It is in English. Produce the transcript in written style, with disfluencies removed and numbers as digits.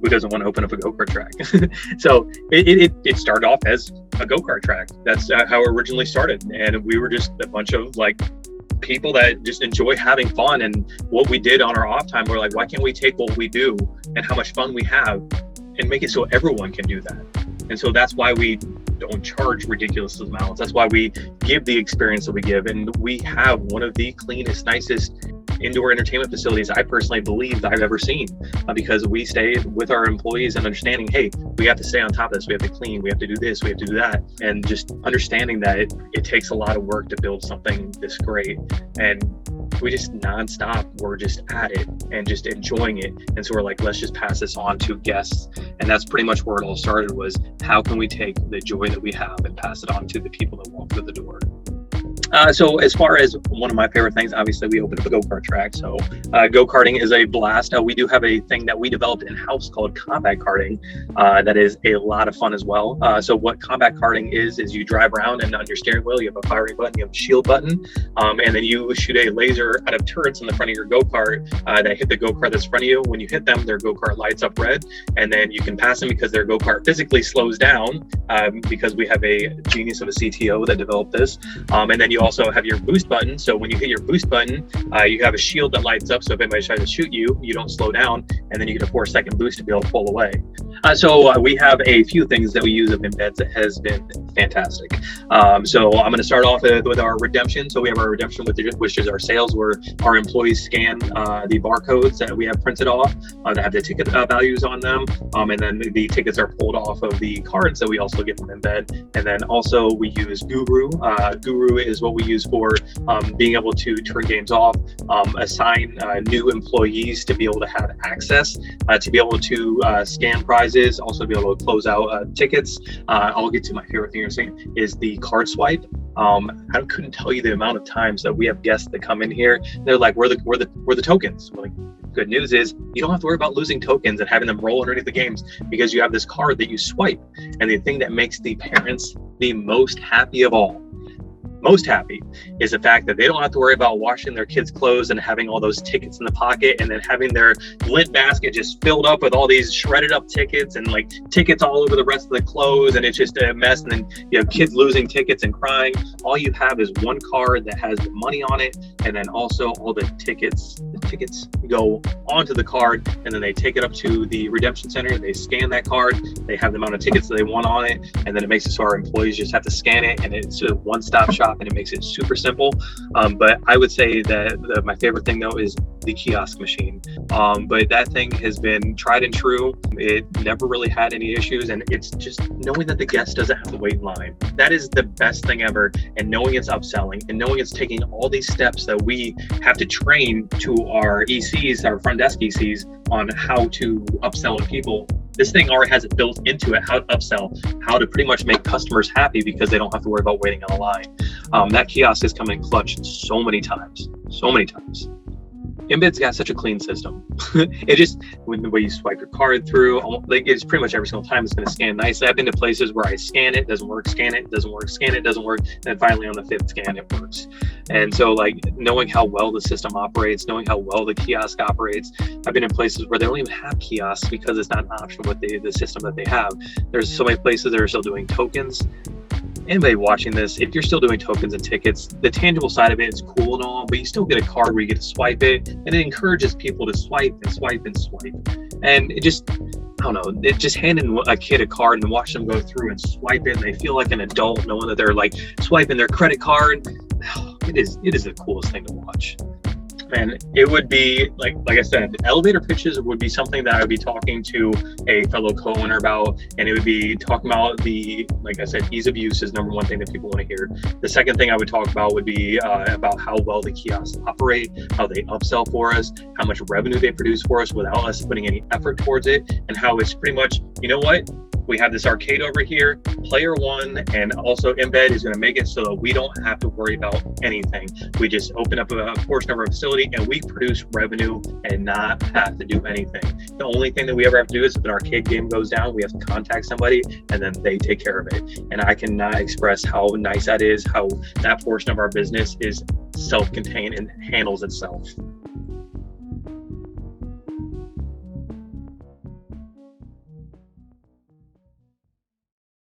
who doesn't want to open up a go-kart track? So it started off as a go-kart track. That's how it originally started. And we were just a bunch of like people that just enjoy having fun. And what we did on our off time, we're like, why can't we take what we do and how much fun we have and make it so everyone can do that? And so that's why we don't charge ridiculous amounts. That's why we give the experience that we give. And we have one of the cleanest, nicest indoor entertainment facilities I personally believe that I've ever seen, because we stay with our employees and understanding, hey, we have to stay on top of this. We have to clean, we have to do this, we have to do that. And just understanding that it takes a lot of work to build something this great. And we just nonstop, we're just at it and just enjoying it. And so we're like, let's just pass this on to guests. And that's pretty much where it all started, was how can we take the joy that we have and pass it on to the people that walk through the door. So as far as one of my favorite things, obviously we opened up a go-kart track. So go-karting is a blast. We do have a thing that we developed in-house called combat karting. That is a lot of fun as well. So what combat karting is you drive around, and on your steering wheel, you have a firing button, you have a shield button, and then you shoot a laser out of turrets in the front of your go-kart that hit the go-kart that's in front of you. When you hit them, their go-kart lights up red, and then you can pass them because their go-kart physically slows down, because we have a genius of a CTO that developed this. And then you also have your boost button. So when you hit your boost button, you have a shield that lights up. So if anybody tries to shoot you, you don't slow down, and then you get a 4-second boost to be able to pull away. So we have a few things that we use of Embed that has been fantastic. So I'm going to start off with our redemption. So we have our redemption, which is our sales, where our employees scan the barcodes that we have printed off that have the ticket values on them. And then the tickets are pulled off of the cards that we also get from Embed. And then also we use Guru. Guru is what we use for being able to turn games off, assign new employees to be able to have access, to be able to scan prizes, also be able to close out tickets. I'll get to my favorite thing you're saying is the card swipe. I couldn't tell you the amount of times that we have guests that come in here. They're like, we're the tokens. We're like, good news is you don't have to worry about losing tokens and having them roll underneath the games, because you have this card that you swipe. And the thing that makes the parents the most happy of all, most happy, is the fact that they don't have to worry about washing their kids' clothes and having all those tickets in the pocket, and then having their lint basket just filled up with all these shredded up tickets and like tickets all over the rest of the clothes, and it's just a mess. And then you have kids losing tickets and crying. All you have is one card that has the money on it, and then also all the tickets go onto the card, and then they take it up to the redemption center. They scan that card, they have the amount of tickets that they want on it, and then it makes it so our employees just have to scan it, and it's a one-stop shop. And it makes it super simple. But I would say that my favorite thing though is the kiosk machine. But that thing has been tried and true. It never really had any issues, and it's just knowing that the guest doesn't have to wait in line. That is the best thing ever. And knowing it's upselling, and knowing it's taking all these steps that we have to train to our ECs, our front desk ECs, on how to upsell to people. This thing already has it built into it, how to upsell, how to pretty much make customers happy because they don't have to worry about waiting on a line. That kiosk has come in clutch so many times. Embed's got such a clean system. It just, when the way you swipe your card through, like it's pretty much every single time it's going to scan nicely. I've been to places where I scan it, doesn't work, scan it, doesn't work, scan it, doesn't work, and then finally on the 5th scan it works. And so like knowing how well the system operates, knowing how well the kiosk operates. I've been in places where they don't even have kiosks because it's not an option with the system that they have. There's so many places that are still doing tokens. Anybody watching this, if you're still doing tokens and tickets, the tangible side of it is cool and all, but you still get a card where you get to swipe it, and it encourages people to swipe and swipe and swipe. And it just, I don't know, it just handing a kid a card and watch them go through and swipe it, and they feel like an adult knowing that they're like swiping their credit card. It is the coolest thing to watch. And it would be like I said, elevator pitches would be something that I would be talking to a fellow co-owner about, and it would be talking about like I said, ease of use is number one thing that people want to hear. The second thing I would talk about would be about how well the kiosks operate, how they upsell for us, how much revenue they produce for us without us putting any effort towards it, and how it's pretty much, you know what? We have this arcade over here, player one, and also Embed is going to make it so that we don't have to worry about anything. We just open up a portion of our facility and we produce revenue and not have to do anything. The only thing that we ever have to do is if an arcade game goes down, we have to contact somebody and then they take care of it. And I cannot express how nice that is, how that portion of our business is self-contained and handles itself.